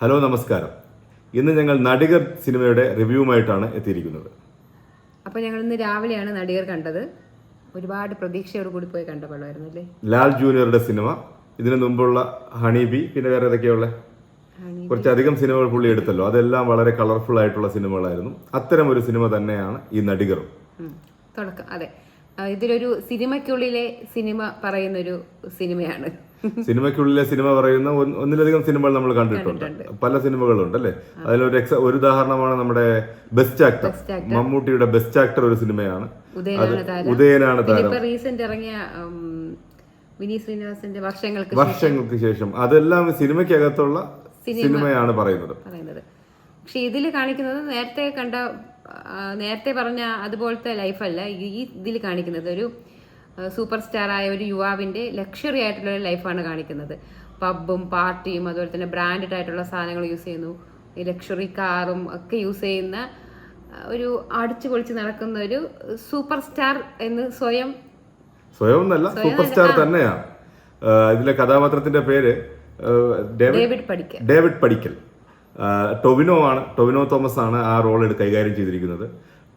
Hello നമസ്കാരം. ഇന്ന് ഞങ്ങൾ നടികർ സിനിമയുടെ റിവ്യൂവുമായിട്ടാണ് എത്തിയിരിക്കുന്നത്. അപ്പോൾ ഞങ്ങൾ ഇന്ന് രാവിലെയാണ് നടികർ കണ്ടത്. ഒരുപാട് പ്രതീക്ഷയോട് കൂടി പോയി കണ്ട പടമായിരുന്നു അല്ലേ? ലാൽ ജൂനിയറുടെ സിനിമ, ഇതിനു മുമ്പുള്ള ഹണി ബി, പിന്നെ വേറെ ഏതൊക്കെയുള്ള കുറച്ചധികം സിനിമകൾ പുള്ളി എടുത്തല്ലോ. അതെല്ലാം വളരെ കളർഫുൾ ആയിട്ടുള്ള സിനിമകളായിരുന്നു. അത്തരം ഒരു സിനിമ തന്നെയാണ് ഈ നടികറും. തുടക്കം അതെ, ഇതിലൊരു സിനിമയ്ക്കുള്ളിലെ സിനിമ പറയുന്നൊരു സിനിമയാണ്. സിനിമയ്ക്കുള്ളിലെ സിനിമ പറയുന്ന ഒന്നിലധികം സിനിമകൾ നമ്മൾ കണ്ടിട്ടുണ്ട്. പല സിനിമകളുണ്ട് അല്ലേ? അതിലൊരു ഒരു ഉദാഹരണമാണ് നമ്മുടെ ബെസ്റ്റ് ആക്ടർ, മമ്മൂട്ടിയുടെ ബെസ്റ്റ് ആക്ടർ ഒരു സിനിമയാണ്. ഉദയനാണ് താരം. റീസെന്റ് ഇറങ്ങിയ വിനീത് ശ്രീനിവാസന്റെ വർഷങ്ങൾക്ക് ശേഷം. അതെല്ലാം സിനിമയ്ക്കകത്തുള്ള സിനിമയാണ് പറയുന്നത്. പക്ഷെ ഇതിൽ കാണിക്കുന്നത് നേരത്തെ പറഞ്ഞ അതുപോലത്തെ ലൈഫല്ല ഈ ഇതിൽ കാണിക്കുന്നത്. ഒരു സൂപ്പർ സ്റ്റാറായ ഒരു യുവാവിൻ്റെ ലക്ഷറി ആയിട്ടുള്ള ഒരു ലൈഫാണ് കാണിക്കുന്നത്. പബ്ബും പാർട്ടിയും അതുപോലെ തന്നെ ബ്രാൻഡഡ് ആയിട്ടുള്ള സാധനങ്ങൾ യൂസ് ചെയ്യുന്നു, ഈ ലക്ഷറി കാറും ഒക്കെ യൂസ് ചെയ്യുന്ന ഒരു അടിച്ചു പൊളിച്ച് നടക്കുന്ന ഒരു സൂപ്പർ സ്റ്റാർ എന്ന് സ്വയം എന്നല്ല, സൂപ്പർ സ്റ്റാർ തന്നെയാണ്. ഇതിലെ കഥാപാത്രത്തിന്റെ പേര് ഡേവിഡ് പടിക്കൽ. ടൊവിനോ തോമസ് ആണ് ആ റോൾ കൈകാര്യം ചെയ്തിരിക്കുന്നത്.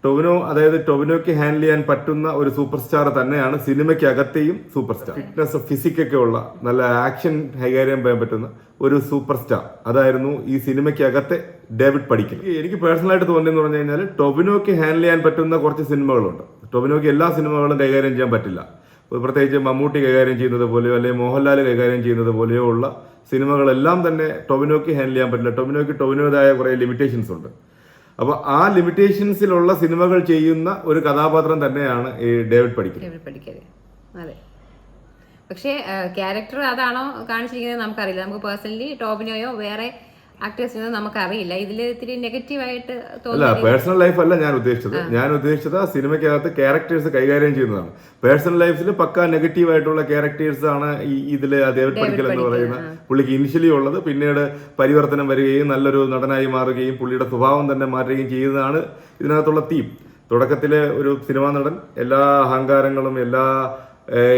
ടൊവിനോയ്ക്ക് ഹാൻഡിൽ ചെയ്യാൻ പറ്റുന്ന ഒരു സൂപ്പർ സ്റ്റാർ തന്നെയാണ് സിനിമയ്ക്കകത്തെയും സൂപ്പർ സ്റ്റാർ. ഫിറ്റ്നസ് ഫിസിക്കൊക്കെ ഉള്ള നല്ല ആക്ഷൻ കൈകാര്യം ചെയ്യാൻ പറ്റുന്ന ഒരു സൂപ്പർ സ്റ്റാർ അതായിരുന്നു ഈ സിനിമയ്ക്കകത്തെ ഡേവിഡ് പടിക്കൽ. എനിക്ക് പേഴ്സണലായിട്ട് തോന്നിയെന്ന് പറഞ്ഞു കഴിഞ്ഞാൽ ടൊവിനോയ്ക്ക് ഹാൻഡിൽ ചെയ്യാൻ പറ്റുന്ന കുറച്ച് സിനിമകളുണ്ട്. ടൊവിനോയ്ക്ക് എല്ലാ സിനിമകളും കൈകാര്യം ചെയ്യാൻ പറ്റില്ല. പ്രത്യേകിച്ച് മമ്മൂട്ടി കൈകാര്യം ചെയ്യുന്നത് പോലെയോ അല്ലെങ്കിൽ മോഹൻലാൽ കൈകാര്യം ചെയ്യുന്നത് പോലെയോ ഉള്ള സിനിമകളെല്ലാം തന്നെ ടൊവിനോയ്ക്ക് ഹാൻഡിൽ ചെയ്യാൻ പറ്റില്ല. ടൊവിനോയുടേതായ കുറേ ലിമിറ്റേഷൻസ് ഉണ്ട്. അപ്പോൾ ആ ലിമിറ്റേഷൻസിലുള്ള സിനിമകൾ ചെയ്യുന്ന ഒരു കഥാപാത്രം തന്നെയാണ് ഈ ഡേവിഡ് പടിക്കൽ. അതെ, പക്ഷേ ക്യാരക്ടർ അതാണോ കാണിച്ചിരിക്കുന്നത് നമുക്കറിയില്ല. നമുക്ക് പേഴ്സണലി ടോവിനോയോ വേറെ ആക്ടേഴ്സിനോ നമുക്കറിയില്ല. ഇതിൽ ഇത്തിരി നെഗറ്റീവായിട്ട് അല്ല, പേഴ്സണൽ ലൈഫ് അല്ല ഞാൻ ഉദ്ദേശിച്ചത് സിനിമയ്ക്കകത്ത് ക്യാരക്ടേഴ്സ് കൈകാര്യം ചെയ്യുന്നതാണ്. പേഴ്സണൽ ലൈഫിൽ പക്ക നെഗറ്റീവ് ആയിട്ടുള്ള ക്യാരക്ടേഴ്സ് ആണ് ഇതിൽ ഡേവിഡ് പടിക്കൽ എന്ന് പറയുന്ന പുള്ളിക്ക് ഇനിഷ്യലി ഉള്ളത്. പിന്നീട് പരിവർത്തനം വരികയും നല്ലൊരു നടനായി മാറുകയും പുള്ളിയുടെ സ്വഭാവം തന്നെ മാറ്റുകയും ചെയ്യുന്നതാണ് ഇതിനകത്തുള്ള തീം. തുടക്കത്തിൽ ഒരു സിനിമാ നടൻ എല്ലാ അഹങ്കാരങ്ങളും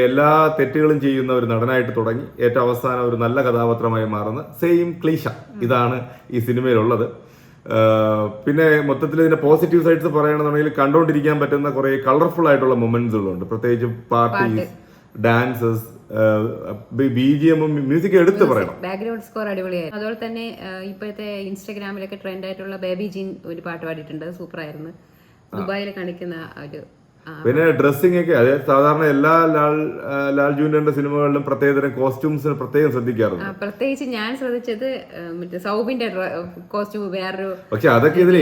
എല്ലാ തെറ്റുകളും ചെയ്യുന്ന ഒരു നടനായിട്ട് തുടങ്ങി ഏറ്റവും അവസാനം ഒരു നല്ല കഥാപാത്രമായി മാറുന്ന സെയിം ക്ലീശ ഇതാണ് ഈ സിനിമയിലുള്ളത്. പിന്നെ മൊത്തത്തിൽ ഇതിന്റെ പോസിറ്റീവ് സൈഡ്സ് പറയുകയാണെന്നുണ്ടെങ്കിൽ കണ്ടുകൊണ്ടിരിക്കാൻ പറ്റുന്ന കുറെ കളർഫുൾ ആയിട്ടുള്ള മൊമെന്റ്സുകളുണ്ട്. പ്രത്യേകിച്ച് പാർട്ടീസ്, ഡാൻസസ്, BGM, മ്യൂസിക് എടുത്ത് പറയണം. ബാക്ക്ഗ്രൗണ്ട് സ്കോർ അടിപൊളിയായിരുന്നു. അതുപോലെ തന്നെ ഇപ്പോഴത്തെ ഇൻസ്റ്റാഗ്രാമിലൊക്കെ ട്രെൻഡ് ആയിട്ടുള്ള ബേബി ജീൻ ഒരു പാട്ട് പാടിയിട്ടുണ്ട്. സൂപ്പർ ആയിരുന്നു. ദുബായിൽ കാണിക്കുന്ന ഒരു പിന്നെ ഡ്രസ്സിംഗ് ഒക്കെ അതെ, സാധാരണ എല്ലാ ലാൽ ജൂനിയറിന്റെ സിനിമകളിലും പ്രത്യേകതരം കോസ്റ്റ്യൂംസിന് പ്രത്യേകം ശ്രദ്ധിക്കാറുണ്ട്. പ്രത്യേകിച്ച് ഞാൻ ശ്രദ്ധിച്ചത് മറ്റേ സൗബിന്റെ കോസ്റ്റ്യൂം വേറൊരു. പക്ഷെ അതൊക്കെ ഇതിൽ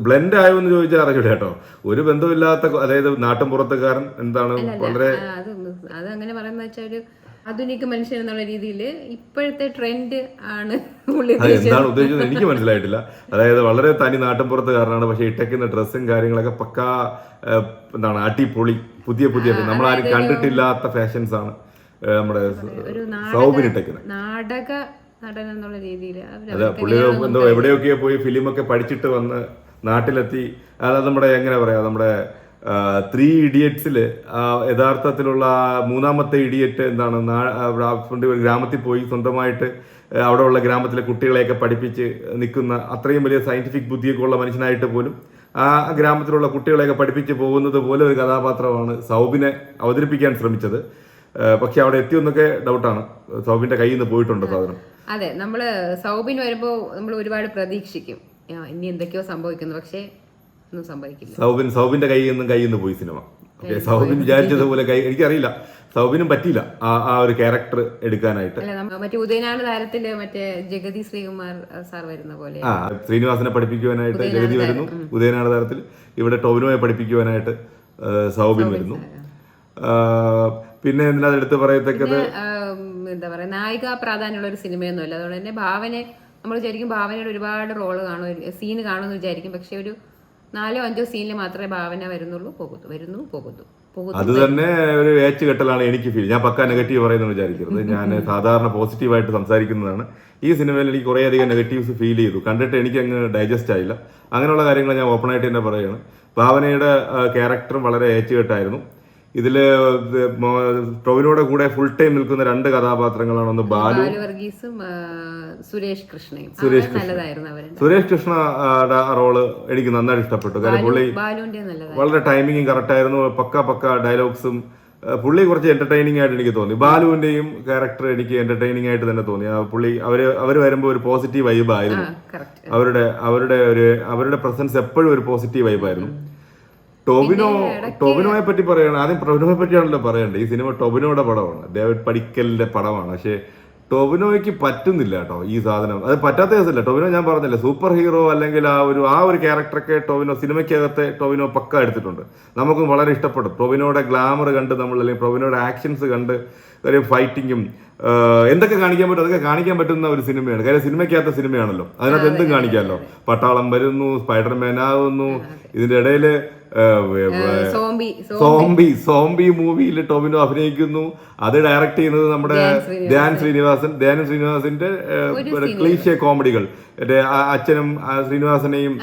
ബ്ലെൻഡ് ആയോ എന്ന് ചോദിച്ചാൽ അറിയില്ല കേട്ടോ. ഒരു ബന്ധമില്ലാത്ത, അതായത് നാട്ടിൻ പുറത്തുകാരൻ എന്താണ് വളരെ അത് അങ്ങനെ പറയുന്ന വെച്ചാൽ ഒരു ആധുനിക മനുഷ്യൻ എന്നുള്ള രീതിയിൽ ഇപ്പോഴത്തെ ട്രെൻഡ് ആണ്. എന്താണ് ഉദ്ദേശിച്ചത് എനിക്ക് മനസ്സിലായിട്ടില്ല. അതായത് വളരെ തനി നാട്ടിൻപുറത്തുകാരനാണ്, പക്ഷെ ഇട്ടേക്കുന്ന ഡ്രസ്സും കാര്യങ്ങളൊക്കെ പക്കാ എന്താണ് അടിപൊളി, പുതിയ നമ്മളാരും കണ്ടിട്ടില്ലാത്ത ഫാഷൻസ് ആണ് നമ്മുടെ സൗബിൻ ഇട്ടേക്കുന്നത്. നാടക നടൻ എന്നുള്ള രീതിയിൽ അതെ, പുള്ളി എന്തോ എവിടെയൊക്കെ പോയി ഫിലിമൊക്കെ പഠിച്ചിട്ട് വന്ന് നാട്ടിലെത്തി. അതായത് നമ്മുടെ എങ്ങനെ പറയാ, നമ്മുടെ 3 ഇഡിയറ്റ്സിൽ യഥാർത്ഥത്തിലുള്ള മൂന്നാമത്തെ ഇഡിയറ്റ് എന്താണ്, ഒരു ഗ്രാമത്തിൽ പോയി സ്വന്തമായിട്ട് അവിടെയുള്ള ഗ്രാമത്തിലെ കുട്ടികളെയൊക്കെ പഠിപ്പിച്ച് നിൽക്കുന്ന അത്രയും വലിയ സയന്റിഫിക് ബുദ്ധിയൊക്കെ ഉള്ള മനുഷ്യനായിട്ട് പോലും ആ ഗ്രാമത്തിലുള്ള കുട്ടികളെയൊക്കെ പഠിപ്പിച്ച് പോകുന്നത് പോലെ ഒരു കഥാപാത്രമാണ് സൗബിനെ അവതരിപ്പിക്കാൻ ശ്രമിച്ചത്. പക്ഷെ അവിടെ എത്തിയെന്നൊക്കെ ഡൗട്ടാണ്. സൗബിന്റെ കയ്യിൽ നിന്ന് പോയിട്ടുണ്ട് സാധനം. അതെ, നമ്മള് സൗബിൻ വരുമ്പോൾ നമ്മൾ ഒരുപാട് പ്രതീക്ഷിക്കും ഇനി എന്തൊക്കെയോ സംഭവിക്കുന്നു, പക്ഷേ സൗബിന്റെ കയ്യിൽ നിന്ന് പോയി സിനിമ. സൗബിൻ വിചാരിച്ചതുപോലെ എനിക്കറിയില്ല, സൗബിനും പറ്റിയില്ല ആ ഒരു ക്യാരക്ടർ എടുക്കാനായിട്ട്. മറ്റേ ഉദയനാട് താരത്തില് മറ്റേ ജഗതി ശ്രീകുമാർ സാർ വരുന്ന പോലെ ശ്രീനിവാസനെ പഠിപ്പിക്കുവാനായിട്ട് ജഗതി വരുന്നു ഉദയനാട് താരത്തിൽ. ഇവിടെ ടൊവിനോയെ പഠിപ്പിക്കുവാനായിട്ട് സൗബിൻ വരുന്നു. പിന്നെ എന്തിനാ എടുത്ത് പറയത്തക്കത്, എന്താ പറയാ, നായിക പ്രാധാന്യമുള്ള ഒരു സിനിമയൊന്നുമല്ല. അതുകൊണ്ട് തന്നെ നമ്മൾ വിചാരിക്കും ഭാവനയുടെ ഒരുപാട് റോള് കാണും, സീന് കാണുമെന്ന് വിചാരിക്കും. പക്ഷെ ഒരു 4-5 സീനിൽ മാത്രമേ ഭാവന വരുന്നു പോകുന്നു. അത് തന്നെ ഒരു കെട്ടലാണ് എനിക്ക് ഫീൽ. ഞാൻ പക്ക നെഗറ്റീവ് പറയുന്നത് വിചാരിക്കരുത്. ഞാൻ സാധാരണ പോസിറ്റീവായിട്ട് സംസാരിക്കുന്നതാണ്. ഈ സിനിമയിൽ എനിക്ക് കുറേയധികം നെഗറ്റീവ്സ് ഫീൽ ചെയ്തു. കണ്ടിട്ട് എനിക്ക് അങ്ങ് ഡൈജസ്റ്റ് ആയില്ല. അങ്ങനെയുള്ള കാര്യങ്ങൾ ഞാൻ ഓപ്പണായിട്ട് തന്നെ പറയുകയാണ്. ഭാവനയുടെ ക്യാരക്ടറും വളരെ കെട്ടായിരുന്നു. ഇതില് ടൊവിനോയുടെ കൂടെ ഫുൾ ടൈം നിൽക്കുന്ന 2 കഥാപാത്രങ്ങളാണ്. ഒന്ന് ബാലു വർഗീസും സുരേഷ് കൃഷ്ണയും. സുരേഷ് കൃഷ്ണ റോള് എനിക്ക് നന്നായിട്ട് ഇഷ്ടപ്പെട്ടു. കാരണം പുള്ളി വളരെ ടൈമിങ്ങും കറക്റ്റ് ആയിരുന്നു. പക്ക ഡയലോഗ്സും പുള്ളി കുറച്ച് എന്റർടൈനിങ് ആയിട്ട് എനിക്ക് തോന്നി. ബാലുവിന്റെയും ക്യാരക്ടർ എനിക്ക് എന്റർടൈനിങ് ആയിട്ട് തന്നെ തോന്നി. പുള്ളി അവര് വരുമ്പോൾ ഒരു പോസിറ്റീവ് വൈബായിരുന്നു. അവരുടെ പ്രസൻസ് എപ്പോഴും ഒരു പോസിറ്റീവ് വൈബായിരുന്നു. ടൊവിനോയെ പറ്റി പറയുകയാണ്. ആദ്യം ടൊവിനോയെ പറ്റിയാണല്ലോ പറയേണ്ടത്. ഈ സിനിമ ടൊവിനോയുടെ പടമാണ്, ഡേവിഡ് പടിക്കലിന്റെ പടമാണ്. പക്ഷേ ടൊവിനോയ്ക്ക് പറ്റുന്നില്ല കേട്ടോ ഈ സാധനം. അത് പറ്റാത്ത കേസല്ല. ടൊവിനോ ഞാൻ പറഞ്ഞില്ല, സൂപ്പർ ഹീറോ അല്ലെങ്കിൽ ആ ഒരു ക്യാരക്ടറൊക്കെ ടൊവിനോ സിനിമയ്ക്കകത്തെ ടൊവിനോ പക്ക എടുത്തിട്ടുണ്ട്. നമുക്കും വളരെ ഇഷ്ടപ്പെടും. ടൊവിനോയുടെ ഗ്ലാമർ കണ്ട് നമ്മൾ, അല്ലെങ്കിൽ ടൊവിനോയുടെ ആക്ഷൻസ് കണ്ട്, ഒരു ഫൈറ്റിങ്ങും എന്തൊക്കെ കാണിക്കാൻ പറ്റും അതൊക്കെ കാണിക്കാൻ പറ്റുന്ന ഒരു സിനിമയാണ്. കാര്യം സിനിമയ്ക്കകത്ത സിനിമയാണല്ലോ, അതിനകത്ത് എന്തും കാണിക്കാമല്ലോ. പട്ടാളം വരുന്നു, സ്പൈഡർമാൻ ആവുന്നു, ഇതിന്റെ ഇടയിൽ സോംബി മൂവിയിൽ ടൊവിനോ അഭിനയിക്കുന്നു. അത് ഡയറക്ട് ചെയ്യുന്നത് നമ്മുടെ ധ്യാൻ ശ്രീനിവാസന്റെ ക്ലീഷേ കോമഡികൾ, അച്ഛനും ശ്രീനിവാസനെയും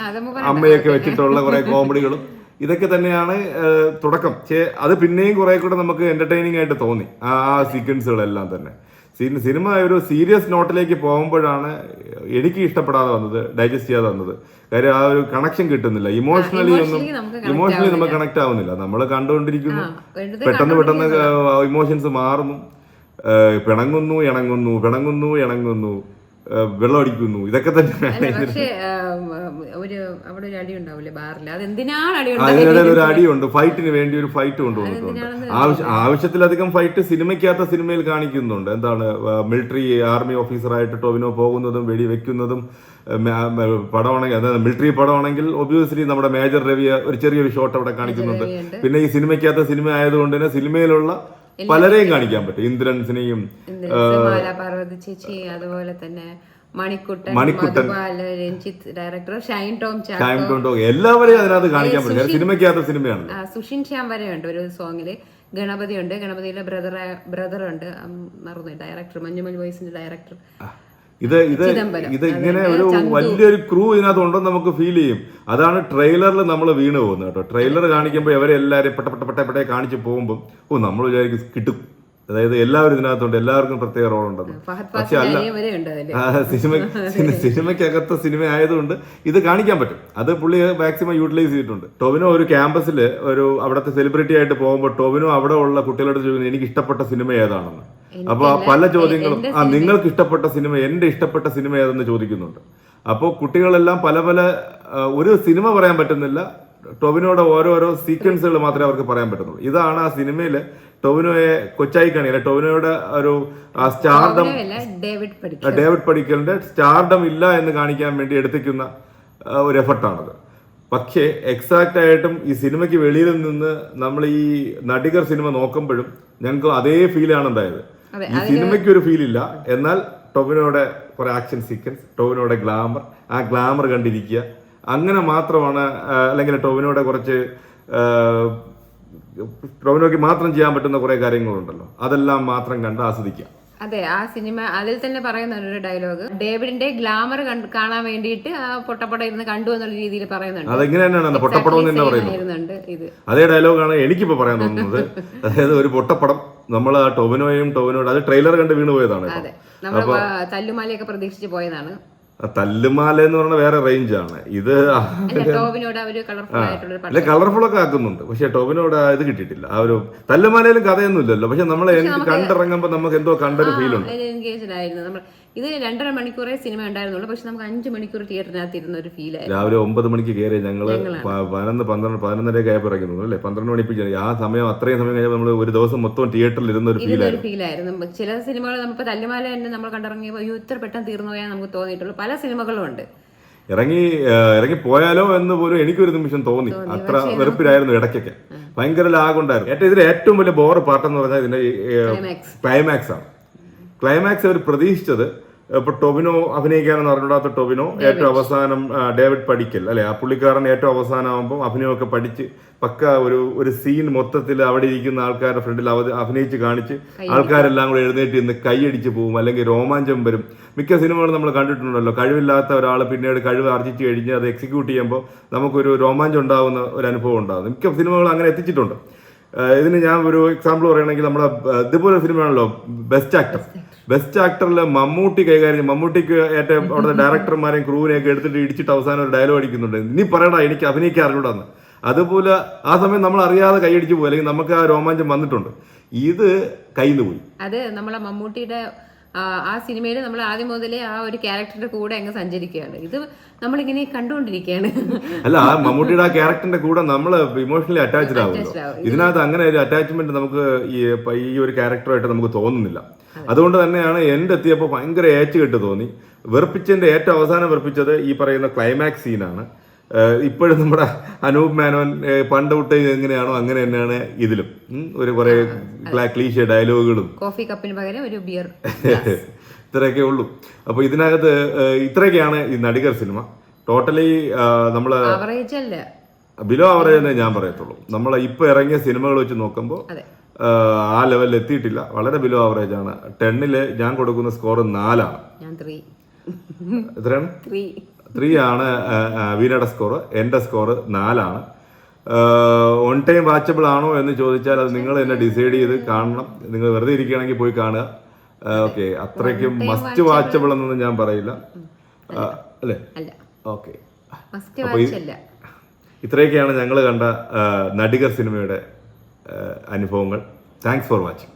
അമ്മയൊക്കെ വെച്ചിട്ടുള്ള കുറെ കോമഡികളും ഇതൊക്കെ തന്നെയാണ് തുടക്കം. അത് പിന്നെയും കുറെ കൂടെ നമുക്ക് എന്റർടൈനിങ് ആയിട്ട് തോന്നി ആ സീക്വൻസുകളെല്ലാം തന്നെ. സിനിമ ഒരു സീരിയസ് നോട്ടിലേക്ക് പോകുമ്പോഴാണ് എനിക്ക് ഇഷ്ടപ്പെടാതെ വന്നത്, ഡൈജസ്റ്റ് ചെയ്യാതെ വന്നത്. കാര്യം ആ ഒരു കണക്ഷൻ കിട്ടുന്നില്ല. ഇമോഷണലി നമുക്ക് കണക്ട് ആവുന്നില്ല. നമ്മൾ കണ്ടുകൊണ്ടിരിക്കുന്നു, പെട്ടെന്ന് ഇമോഷൻസ് മാറുന്നു, പിണങ്ങുന്നു ഇണങ്ങുന്നു, വെള്ളമടിക്കുന്നു, ഇതൊക്കെ തന്നെയാണ്. അതിനിടയിൽ ഒരു അടിയുണ്ട്, ഫൈറ്റിന് വേണ്ടി ഒരു ഫൈറ്റ് കൊണ്ടുവന്നിട്ടുണ്ട്. ആവശ്യത്തിലധികം ഫൈറ്റ് സിനിമയ്ക്കകത്ത സിനിമയിൽ കാണിക്കുന്നുണ്ട്. എന്താണ്, മിലിറ്ററി ആർമി ഓഫീസറായിട്ട് ടൊവിനോ പോകുന്നതും വെടിവെക്കുന്നതും പടമാണെങ്കിൽ, അതായത് മിലിറ്ററി പടമാണെങ്കിൽ ഒബ്വിയസ്ലി നമ്മുടെ മേജർ രവിയെ ഒരു ചെറിയൊരു ഷോട്ട് അവിടെ കാണിക്കുന്നുണ്ട്. പിന്നെ ഈ സിനിമയ്ക്കകത്ത സിനിമ ആയതുകൊണ്ട് തന്നെ സിനിമയിലുള്ള പലരെയും കാണിക്കാൻ പറ്റും. ഇന്ദ്രൻസിനെയും, പാർവതി ചേച്ചി, അതുപോലെ തന്നെ മണിക്കുട്ടൻ, രഞ്ജിത്ത് ഡയറക്ടർ, ഷൈൻ ടോം എല്ലാവരെയും അതിനകത്ത് കാണിക്കാൻ പറ്റും. സിനിമയ്ക്കകത്ത സിനിമയാണ്. സുഷിൻ ശ്യാം വരെ ഉണ്ട് ഒരു സോങ്ങില്. ഗണപതി ഉണ്ട്, ഗണപതിയിലെ ബ്രദർ ഉണ്ട്, മറന്നു, ഡയറക്ടർ മഞ്ഞുമൽ വോയിസിന്റെ ഡയറക്ടർ. ഇത് ഇങ്ങനെ ഒരു വലിയൊരു ക്രൂ ഇതിനകത്ത് ഉണ്ടെന്ന് നമുക്ക് ഫീൽ ചെയ്യും. അതാണ് ട്രെയിലറിൽ നമ്മൾ വീണ് പോകുന്നത് കേട്ടോ. ട്രെയിലർ കാണിക്കുമ്പോൾ ഇവരെ എല്ലാവരും പെട്ടെ കാണിച്ച് പോകുമ്പോൾ നമ്മൾ വിചാരിക്കും കിട്ടും, അതായത് എല്ലാവരും ഇതിനകത്തുണ്ട്, എല്ലാവർക്കും പ്രത്യേക റോളുണ്ടെന്ന്. പക്ഷെ അല്ല, സിനിമയ്ക്കകത്ത സിനിമ ആയതുകൊണ്ട് ഇത് കാണിക്കാൻ പറ്റും. അത് പുള്ളി മാക്സിമം യൂട്ടിലൈസ് ചെയ്തിട്ടുണ്ട്. ടൊവിനോ ഒരു ക്യാമ്പസിൽ അവിടുത്തെ സെലിബ്രിറ്റി ആയിട്ട് പോകുമ്പോൾ ടൊവിനോ അവിടെ ഉള്ള കുട്ടികളോട് ചോദിക്കുന്നത് എനിക്ക് ഇഷ്ടപ്പെട്ട സിനിമ ഏതാണെന്ന്. അപ്പൊ പല ചോദ്യങ്ങളും, നിങ്ങൾക്ക് ഇഷ്ടപ്പെട്ട സിനിമ, എന്റെ ഇഷ്ടപ്പെട്ട സിനിമ ഏതെന്ന് ചോദിക്കുന്നുണ്ട്. അപ്പോൾ കുട്ടികളെല്ലാം പല ഒരു സിനിമ പറയാൻ പറ്റുന്നില്ല, ടൊവിനോയുടെ ഓരോരോ സീക്വൻസുകൾ മാത്രമേ അവർക്ക് പറയാൻ പറ്റുന്നുള്ളൂ. ഇതാണ് ആ സിനിമയില് ടൊവിനോയെ കൊച്ചായി കാണിക്കുക. ടൊവിനോയുടെ ഒരു സ്റ്റാർഡം, ഡേവിഡ് പടിക്കലിന്റെ സ്റ്റാർഡം ഇല്ല എന്ന് കാണിക്കാൻ വേണ്ടി എടുത്തിരിക്കുന്ന ഒരു എഫർട്ടാണത്. പക്ഷേ എക്സാക്റ്റ് ആയിട്ടും ഈ സിനിമയ്ക്ക് വെളിയിൽ നിന്ന് നമ്മൾ ഈ നടികർ സിനിമ നോക്കുമ്പോഴും ഞങ്ങൾക്ക് അതേ ഫീലാണ് ഉണ്ടായത്. ഈ സിനിമയ്ക്ക് ഒരു ഫീൽ ഇല്ല, എന്നാൽ ടൊവിനോയുടെ കുറെ ആക്ഷൻ സീക്വൻസ്, ടൊവിനോയുടെ ഗ്ലാമർ, ആ ഗ്ലാമർ കണ്ടിരിക്കുക, അങ്ങനെ മാത്രമാണ്. അല്ലെങ്കിൽ ടൊവിനോയുടെ കുറച്ച് ടൊവിനോയ്ക്ക് മാത്രം ചെയ്യാൻ പറ്റുന്ന കുറെ കാര്യങ്ങളുണ്ടല്ലോ, അതെല്ലാം മാത്രം കണ്ട് ആസ്വദിക്കുക. അതെ, ആ സിനിമ അതിൽ തന്നെ പറയുന്ന ഒരു ഡയലോഗ്, ഡേവിഡിന്റെ ഗ്ലാമർ കാണാൻ വേണ്ടിയിട്ട് ആ പൊട്ടപ്പടം ഇരുന്ന് കണ്ടു എന്നുള്ള രീതിയിൽ പറയുന്നുണ്ട്. അതെങ്ങനെ തന്നെയാണ് പൊട്ടപ്പടം എന്ന് തന്നെ പറയുന്നത്. അതേ ഡയലോഗാണ് എനിക്കിപ്പോ പറയാൻ തോന്നുന്നത്. അതായത് ഒരു പൊട്ടപ്പടം, നമ്മൾ ആ ടൊവിനോയുടെ അത് ട്രെയിലർ കണ്ട് വീണ് പോയതാണ്. നമ്മൾ തല്ലുമാലയൊക്കെ പ്രതീക്ഷിച്ച് പോയതാണ്. തല്ലുമാല എന്ന് പറഞ്ഞ വേറെ റേഞ്ചാണ്. ഇത് കളർഫുൾ ഒക്കെ ആക്കുന്നുണ്ട്, പക്ഷെ ടൊവിനോട് ഇത് കിട്ടിയിട്ടില്ല. ആ ഒരു തല്ലുമാലയിലും കഥയൊന്നും ഇല്ലല്ലോ, പക്ഷെ നമ്മൾ കണ്ടിറങ്ങുമ്പോൾ നമുക്ക് എന്തോ കണ്ടൊരു ഫീൽ ഉണ്ട്. ഇത് 2.5 മണിക്കൂറേ സിനിമ ഉണ്ടായിരുന്നുള്ളൂ, പക്ഷെ നമുക്ക് 5 മണിക്കൂർ തിയേറ്ററിനകത്ത് ഇരുന്ന ഒരു ഫീൽ ആയിരുന്നു. രാവിലെ 9 മണിക്ക് കയറി ഞങ്ങള് 11-12 ആയപ്പോൾ ഇറങ്ങുന്നു അല്ലേ, 12 മണിപ്പിച്ചു. ആ സമയം അത്രയും സമയം കഴിഞ്ഞപ്പോൾ നമ്മൾ ഒരു ദിവസം മൊത്തം തിയേറ്ററിൽ ഇരുന്ന ഒരു ഫീലായിരുന്നു. ചില സിനിമകൾ നമുക്ക് തല്ലുമാല തന്നെ നമ്മൾ കണ്ടിറങ്ങിയപ്പോൾ ഇത്ര പെട്ടെന്ന് തീർന്നു പോയാൽ നമുക്ക് തോന്നിയിട്ടുള്ളൂ. പല സിനിമകളും ഉണ്ട് ഇറങ്ങി പോയാലോ എന്ന് പോലും എനിക്കൊരു നിമിഷം തോന്നി. അത്ര വെറുപ്പിലായിരുന്നു ഇടയ്ക്കൊക്കെ, ഭയങ്കര ലാഗുണ്ടായിരുന്നു. ഇതിൽ ഏറ്റവും വലിയ ബോർ പാട്ടെന്ന് പറഞ്ഞാൽ ഇതിന്റെ ക്ലൈമാക്സ് ആണ്. ക്ലൈമാക്സ് അവർ പ്രതീക്ഷിച്ചത്, ഇപ്പൊ ടൊവിനോ അഭിനയിക്കാനെന്ന് അറിഞ്ഞൂടാത്ത ടൊവിനോ ഏറ്റവും അവസാനം ഡേവിഡ് പടിക്കൽ അല്ലെ, ആ പുള്ളിക്കാരൻ ഏറ്റവും അവസാനമാകുമ്പോൾ അഭിനയമൊക്കെ പഠിച്ച് പക്ക ഒരു സീൻ മൊത്തത്തിൽ അവിടെ ഇരിക്കുന്ന ആൾക്കാരുടെ ഫ്രണ്ടിൽ അഭിനയിച്ച് കാണിച്ച് ആൾക്കാരെല്ലാം കൂടെ എഴുന്നേറ്റ് ഇന്ന് കൈയടിച്ച് പോകും, അല്ലെങ്കിൽ രോമാഞ്ചം വരും. മിക്ക സിനിമകളും നമ്മൾ കണ്ടിട്ടുണ്ടല്ലോ, കഴിവില്ലാത്ത ഒരാൾ പിന്നീട് കഴിവ് ആർജിച്ച് കഴിഞ്ഞ് അത് എക്സിക്യൂട്ട് ചെയ്യുമ്പോൾ നമുക്കൊരു രോമാഞ്ചം ഉണ്ടാകുന്ന ഒരു അനുഭവം ഉണ്ടാകും. മിക്ക സിനിമകളും അങ്ങനെ എത്തിച്ചിട്ടുണ്ട്. ഇതിന് ഞാൻ ഒരു എക്സാമ്പിൾ പറയുകയാണെങ്കിൽ നമ്മുടെ ഇതുപോലെ സിനിമയാണല്ലോ ബെസ്റ്റ് ആക്ടറിൽ മമ്മൂട്ടിക്ക് ഏറ്റവും അവിടുത്തെ ഡയറക്ടർമാരെയും ക്രൂവിനെയൊക്കെ എടുത്തിട്ട് ഇടിച്ചിട്ട് അവസാനം ഒരു ഡയലോഗ് അടിക്കുന്നുണ്ട്, ഇനി പറയടാ എനിക്ക് അഭിനയിക്കാൻ അറിഞ്ഞൂടാന്ന്. അതുപോലെ ആ സമയം നമ്മൾ അറിയാതെ കൈയടിച്ചു പോയി, അല്ലെങ്കിൽ നമുക്ക് ആ രോമാഞ്ചം വന്നിട്ടുണ്ട്. ഇത് കയ്യിൽ നിന്ന് പോയി. അത് നമ്മളെ മമ്മൂട്ടിയുടെ ആ സിനിമയിൽ നമ്മൾ ആദ്യം മുതലേ ആ ഒരു ക്യാരക്ടറിന്റെ കൂടെ അങ്ങ് സഞ്ചരിക്കുകയാണ്. ഇത് നമ്മളിങ്ങനെ കണ്ടുകൊണ്ടിരിക്കുകയാണ്. അല്ല, ആ മമ്മൂട്ടിയുടെ ആ ക്യാരക്ടറിന്റെ കൂടെ നമ്മൾ ഇമോഷണലി അറ്റാച്ച്ഡ് ആവുമല്ലോ. ഇതിനകത്ത് അങ്ങനെ ഒരു അറ്റാച്ച്മെന്റ് നമുക്ക് ഈ ഒരു ക്യാരക്ടറായിട്ട് നമുക്ക് തോന്നുന്നില്ല. അതുകൊണ്ട് തന്നെയാണ് എൻ്റെ എത്തിയപ്പോൾ ഭയങ്കര ഏച്ചുകെട്ട് തോന്നി. വെറുപ്പിച്ചതിന്റെ ഏറ്റവും അവസാനം വെറുപ്പിച്ചത് ഈ പറയുന്ന ക്ലൈമാക്സ് സീനാണ്. ഇപ്പോഴും നമ്മുടെ അനൂപ് മേനോൻ പണ്ട് തൊട്ട് എങ്ങനെയാണോ അങ്ങനെ തന്നെയാണ് ഇതിലും ഒരു കുറെ ക്ലീഷേ ഡയലോഗുകളും കോഫി കപ്പിന് പകരം ഒരു ബിയർ ഇത്രയൊക്കെ ഉള്ളൂ. അപ്പൊ ഇതിനകത്ത് ഇത്രയൊക്കെയാണ് ഈ നടികർ സിനിമ. ടോട്ടലി നമ്മള് ബിലോ ആവറേജ് എന്നേ ഞാൻ പറയത്തുള്ളൂ. നമ്മൾ ഇപ്പൊ ഇറങ്ങിയ സിനിമകൾ വെച്ച് നോക്കുമ്പോൾ ആ ലെവലിൽ എത്തിയിട്ടില്ല, വളരെ ബിലോ ആവറേജ് ആണ്. 10 ഞാൻ കൊടുക്കുന്ന സ്കോർ 4 ആണ്. എത്രയാണ്? 3 ആണ് വീണയുടെ സ്കോർ. എൻ്റെ സ്കോർ 4 ആണ്. ഓൺ ടൈം വാച്ചബിൾ ആണോ എന്ന് ചോദിച്ചാൽ അത് നിങ്ങൾ തന്നെ ഡിസൈഡ് ചെയ്ത് കാണണം. നിങ്ങൾ വെറുതെ ഇരിക്കുകയാണെങ്കിൽ പോയി കാണുക. ഓക്കെ, അത്രയ്ക്കും മസ്റ്റ് വാച്ചബിൾ എന്നൊന്നും ഞാൻ പറയില്ല, അല്ലേ? ഓക്കെ, ഇത്രയൊക്കെയാണ് ഞങ്ങൾ കണ്ട നടികർ സിനിമയുടെ അനുഭവങ്ങൾ. Thanks for watching.